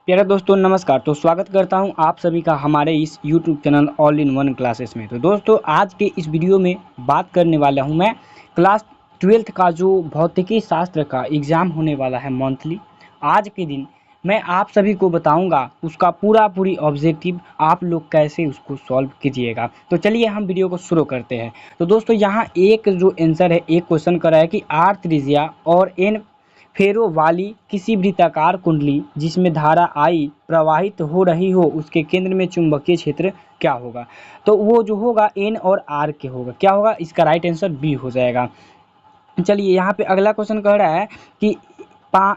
प्यारे दोस्तों नमस्कार। तो स्वागत करता हूं आप सभी का हमारे इस YouTube channel all in one classes में। तो दोस्तों आज के इस वीडियो में बात करने वाला हूं मैं क्लास 12th का जो भौतिकी शास्त्र का एग्ज़ाम होने वाला है मंथली, आज के दिन मैं आप सभी को बताऊंगा उसका पूरी ऑब्जेक्टिव आप लोग कैसे उसको सॉल्व कीजिएगा। तो चलिए हम वीडियो को शुरू करते हैं। तो दोस्तों यहाँ एक जो आंसर है, एक क्वेश्चन कर रहा है कि आर त्रिज्या और एन फेरो वाली किसी वृत्ताकार कुंडली जिसमें धारा I प्रवाहित हो रही हो उसके केंद्र में चुंबकीय क्षेत्र क्या होगा। तो वो जो होगा N और R के होगा, क्या होगा, इसका राइट आंसर बी हो जाएगा। चलिए यहाँ पे अगला क्वेश्चन कह रहा है कि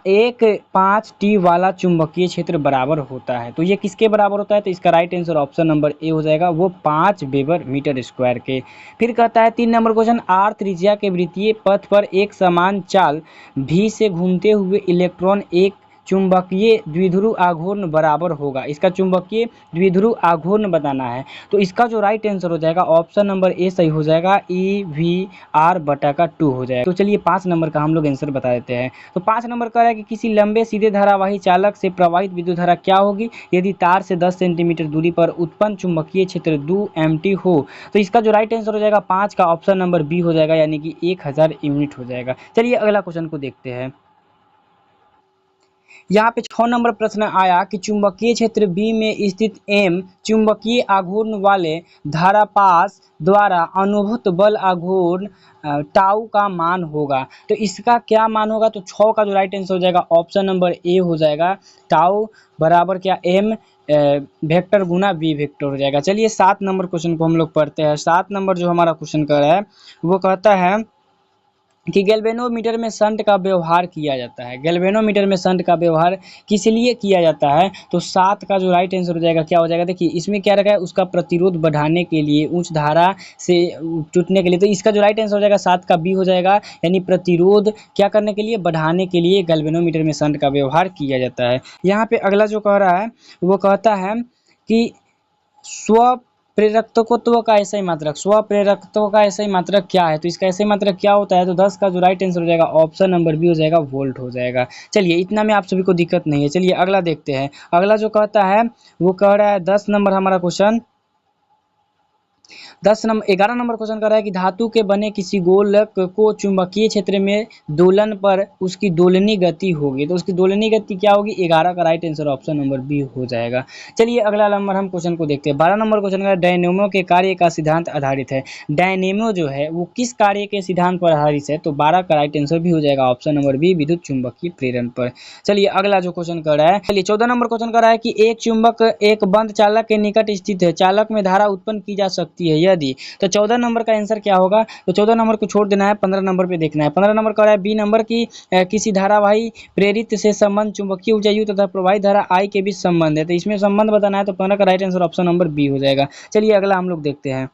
एक 5T वाला चुंबकीय क्षेत्र बराबर होता है, तो ये किसके बराबर होता है, तो इसका right answer option number A हो जाएगा, वो 5 वेबर मीटर स्क्वायर के। फिर कहता है 3 नंबर क्वेश्चन, आर त्रिज्या के वृत्तीय पथ पर एक समान चाल भी से घूमते हुए इलेक्ट्रॉन एक चुंबकीय द्विध्रुव आघूर्ण बराबर होगा। इसका चुंबकीय द्विध्रुव आघूर्ण बताना है, तो इसका जो राइट आंसर हो जाएगा ऑप्शन नंबर ए सही हो जाएगा, EV/2 हो जाएगा। तो चलिए 5 नंबर का हम लोग आंसर बता देते हैं। तो 5 नंबर कह रहा है कि किसी लंबे सीधे धारावाही चालक से प्रवाहित विद्युत धारा क्या होगी यदि तार से 10 सेंटीमीटर दूरी पर उत्पन्न चुंबकीय क्षेत्र 2 MT हो। तो इसका जो राइट आंसर हो जाएगा 5 का ऑप्शन नंबर बी हो जाएगा, यानी कि 1000 यूनिट हो जाएगा। चलिए अगला क्वेश्चन को देखते हैं। यहाँ पे 6 नंबर प्रश्न आया कि चुंबकीय क्षेत्र बी में स्थित एम चुंबकीय आघूर्ण वाले धारापाश द्वारा अनुभूत बल आघूर्ण टाउ का मान होगा। तो इसका क्या मान होगा, तो 6 का जो राइट आंसर हो जाएगा ऑप्शन नंबर ए हो जाएगा, टाउ बराबर क्या एम वेक्टर गुना बी वेक्टर हो जाएगा। चलिए 7 नंबर क्वेश्चन को हम लोग पढ़ते हैं। 7 नंबर जो हमारा क्वेश्चन कर रहा है वो कहता है कि गैल्वेनोमीटर में शंट का व्यवहार किया जाता है। गैल्वेनोमीटर में शंट का व्यवहार किस लिए किया जाता है, तो 7 का जो राइट आंसर हो जाएगा क्या हो जाएगा, देखिए इसमें क्या रखा है, उसका प्रतिरोध बढ़ाने के लिए, उच्च धारा से टूटने के लिए। तो इसका जो राइट आंसर हो जाएगा 7 का बी हो जाएगा, यानी प्रतिरोध क्या करने के लिए, बढ़ाने के लिए गैल्वेनोमीटर में शंट का व्यवहार किया जाता है। यहाँ पे अगला जो कह रहा है वो कहता है कि स्व प्रेरकत्व का ऐसा ही मात्रक, स्व प्रेरकत्व का ऐसा ही मात्रक क्या है, तो इसका ऐसा ही मात्रक क्या होता है, तो 10 का जो राइट आंसर हो जाएगा ऑप्शन नंबर बी हो जाएगा, वोल्ट हो जाएगा। चलिए इतना में आप सभी को दिक्कत नहीं है। चलिए अगला देखते हैं। अगला जो कहता है वो कह रहा है 10 नंबर हमारा क्वेश्चन, 11 नंबर क्वेश्चन कर रहा है कि धातु के बने किसी गोलक को चुंबकीय क्षेत्र में दोलन पर उसकी दोलनी गति होगी। तो उसकी दोलनी गति क्या होगी, 11 का right answer option number B हो जाएगा। चलिए अगला नंबर हम क्वेश्चन को देखते हैं। 12 नंबर क्वेश्चन का डायनेमो के कार्य का सिद्धांत आधारित है। डायनेमो जो है वो किस कार्य के सिद्धांत पर आधारित है, तो 12 का राइट आंसर भी हो जाएगा ऑप्शन नंबर बी, विद्युत चुंबकीय प्रेरण पर। चलिए अगला जो क्वेश्चन कर रहा है, चलिए 14 नंबर क्वेश्चन कर रहा है कि एक चुंबक एक बंद चालक के निकट स्थित है, चालक में धारा उत्पन्न की जा सकती है यदि, तो 14 नंबर का आंसर क्या होगा, तो 14 नंबर को छोड़ देना है, 15 नंबर पे देखना है। 15 नंबर कह रहा है बी नंबर की किसी धारावाही प्रेरित से संबंध चुंबकीय ऊर्जा यू तथा प्रवाहित धारा आई के बीच संबंध है, तो इसमें संबंध बताना है, तो 15 का right answer option number B हो जाएगा। चलिए अगला हम लोग देखते हैं।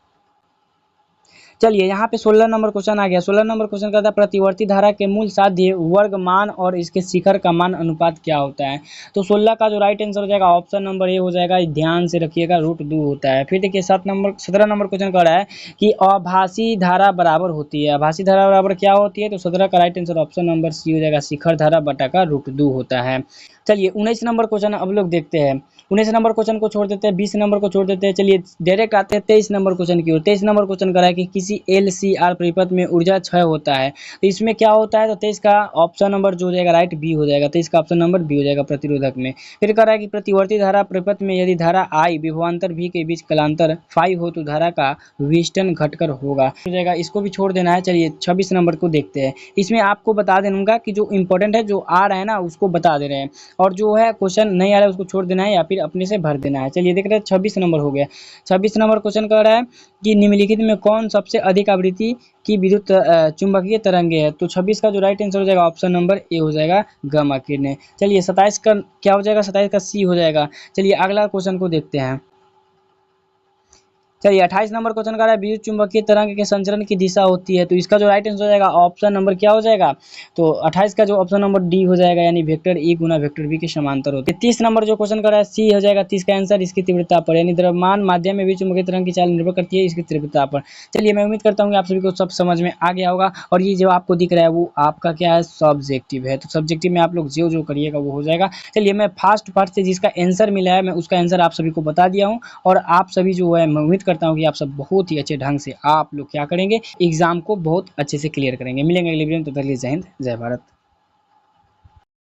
चलिए यहाँ पे 16 नंबर क्वेश्चन आ गया। 16 नंबर क्वेश्चन कहता है प्रतिवर्ती धारा के मूल साध्य वर्ग मान और इसके शिखर का मान अनुपात क्या होता है। तो 16 का जो राइट आंसर हो जाएगा ऑप्शन नंबर ए हो जाएगा, ध्यान से रखिएगा, √2 होता है। फिर देखिए 17 नंबर क्वेश्चन कह रहा है कि आभासी धारा बराबर होती है। आभासी धारा बराबर क्या होती है, तो 17 का right answer option number C हो जाएगा, शिखर धारा बटा का √2 होता है। चलिए 19 नंबर क्वेश्चन अब लोग देखते हैं। 19 नंबर क्वेश्चन को छोड़ देते हैं, 20 नंबर को छोड़ देते हैं। चलिए डायरेक्ट आते हैं 23 नंबर क्वेश्चन की ओर। 23 नंबर क्वेश्चन कह रहा है कि किसी LCR परिपथ में ऊर्जा क्षय होता है, तो इसमें क्या होता है, तो 23 का ऑप्शन नंबर जो हो जाएगा राइट बी हो जाएगा, 23 का ऑप्शन नंबर बी हो जाएगा, प्रतिरोधक में। फिर कह रहा है कि प्रतिवर्ती धारा परिपथ में यदि धारा I विभवांतर V के बीच कलांतर फाई हो तो धारा का विस्टन घटकर होगा, हो जाएगा, इसको भी छोड़ देना है। चलिए 26 नंबर को देखते हैं। इसमें आपको बता दूंगा कि जो इंपॉर्टेंट है, जो आ रहा है ना उसको बता दे रहे हैं, और जो है क्वेश्चन नहीं आ रहा है उसको छोड़ देना है या फिर अपने से भर देना है। चलिए देख रहे हैं 26 नंबर हो गया। 26 नंबर क्वेश्चन कह रहा है कि निम्नलिखित में कौन सबसे अधिक आवृत्ति की विद्युत चुंबकीय तरंगे है, तो 26 का जो राइट आंसर हो जाएगा ऑप्शन नंबर ए हो जाएगा, गामा किरणें। चलिए 27 का क्या हो जाएगा, 27 का सी हो जाएगा। चलिए अगला क्वेश्चन को देखते हैं। चलिए 28 नंबर क्वेश्चन कर रहा है विद्युत चुंबकीय तरंग के संचरण की दिशा होती है, तो इसका जो राइट आंसर हो जाएगा ऑप्शन नंबर क्या हो जाएगा, तो 28 का जो ऑप्शन नंबर डी हो जाएगा, यानी वेक्टर ए गुना वेक्टर बी के समांतर होते हैं। 30 नंबर जो क्वेश्चन कर रहा है सी हो जाएगा 30 का आंसर, इसकी तीव्रता पर, यानी द्रव्यमान माध्यम में विद्युत चुंबकीय तरंग की चाल निर्भर करती है इसकी तीव्रता पर। चलिए मैं उम्मीद करता हूँ कि आप सभी को सब समझ में आ गया होगा, और ये जो आपको दिख रहा है वो आपका क्या है, सब्जेक्टिव है, तो सब्जेक्टिव में आप लोग जो जो करिएगा वो हो जाएगा। चलिए मैं फास्ट पार्ट से जिसका आंसर मिला है मैं उसका आंसर आप सभी को बता दिया हूँ, और आप सभी जो है मैं उम्मीद करता हूँ कि आप सब बहुत ही अच्छे ढंग से आप लोग क्या करेंगे, एग्जाम को बहुत अच्छे से क्लियर करेंगे। मिलेंगे अगले वीडियो में, तो जय हिंद जय भारत।